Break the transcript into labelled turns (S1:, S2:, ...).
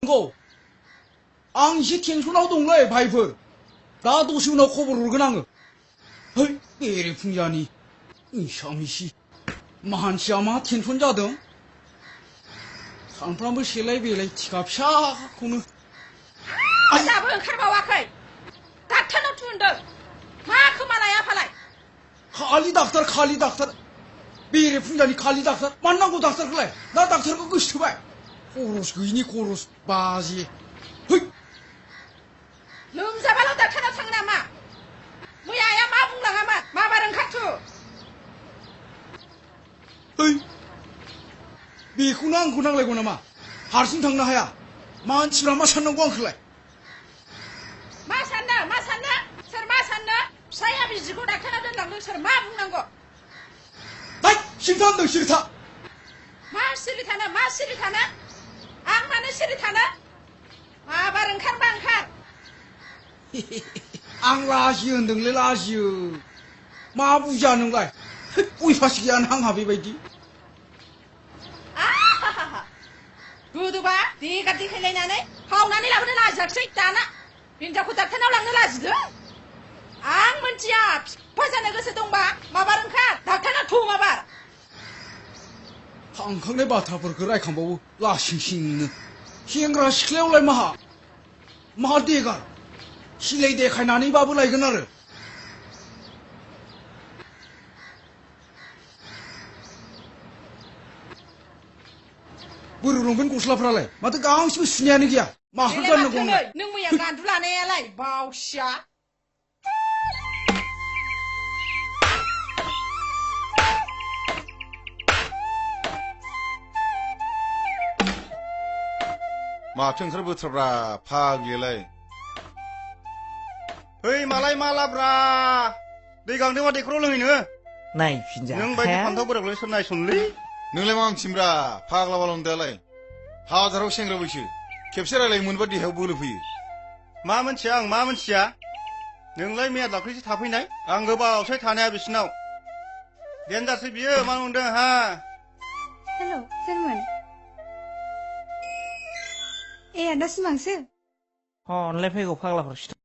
S1: नंगौ आं एसे टेनसनाव दंलै भाइफोर दा दसे उनाव खबर हरगोन आङो है बेरे फुंजानि मिसा मिसि मानसिया मा टेनसन जादों सानफ्रामबो सेलाय बेलाय टिका फिसाखौनो
S2: दाबो ओंखारबावाखै डाक्टारनाव थुनदों मा खोमालाय आफालाय
S1: खालि डाक्टार बेरे फुंजानि खालि डाक्टार मानो नांगौ डाक्टारखौलाय दा डाक्टारखौ गोसोथोबाय खरस गैयिनि खरस बाजे है
S2: लोमजाबाल' डाक्टारनाव थाङो नामा मैया आइया मा बुंलाङामोन माबार ओंखारथु
S1: है बेखौनो आंखौ नांलायगौ नामा हारसिं थांनो हाया मानसिफ्रा मा साननांगौ आंखौलाय
S2: मा साननो सोर मा साननो फिसाया बिजिखौ डाक्टारनाव दोनलांदों सोर मा बुंनांगौ
S1: है सिरिथा होनदों सिरिथा
S2: मा सिरि थानो आं मानो सिरि थानो माबार ओंखारबा ओंखार
S1: आं लाजियो होनदोंलै लाजियो मा बुजिया नोंलाय उइफास गैयानो आंहा बेबायदि
S2: गोदोबा देगा देखायलायनानै खावनानै लाबोनो लाजियाखिसै दाना हिनजावखौ डाक्टारनाव लांनो लाजिदों आं मोनथिया बिफा जानो गोसो दंबा माबार ओंखार डाक्टारनाव थु माबार
S1: थांखांनाय बाथ्राफोरखौ रायखांबावो लासिं सिंनो सेंग्रा सिख्लायावलाय माहा देगार सिलाय देखायनानैबाबो लायगोन आरो बोरो लंपेन्ट गस्लाफ्रालाय माथो गांसेबो सुनायानो गैया माखौ गाननांगौ आंलाय
S2: नों मैया गान्दु लानायालाय बावसिया
S3: माथो ओंखार बोथ्राब्रा फाग्लियालाय फै मालाय मालाब्रा दै गांदोंबा दैखराव लोंहैनो
S4: नायफिनजा
S3: नों बायदि फान्थाव बोराखौलाय सोर नायसनलै नोंलाय मा मिथिनब्रा फाग्ला बालाव दालाय हाजाराव सेंग्रा बैसो खेबसे रायलाय मोनबा देहायाव बोलो फैयो मा मोनथिया नोंलाय मैया दाख्लैसो थाफैनाय आं गोबावसै थानाया बिसिनाव देनजारसै बियो मा मोनदों हा
S5: हेल' सोरमोन ए आदा सिमांसो
S4: हनलाय फैगौ फाग्लाफोर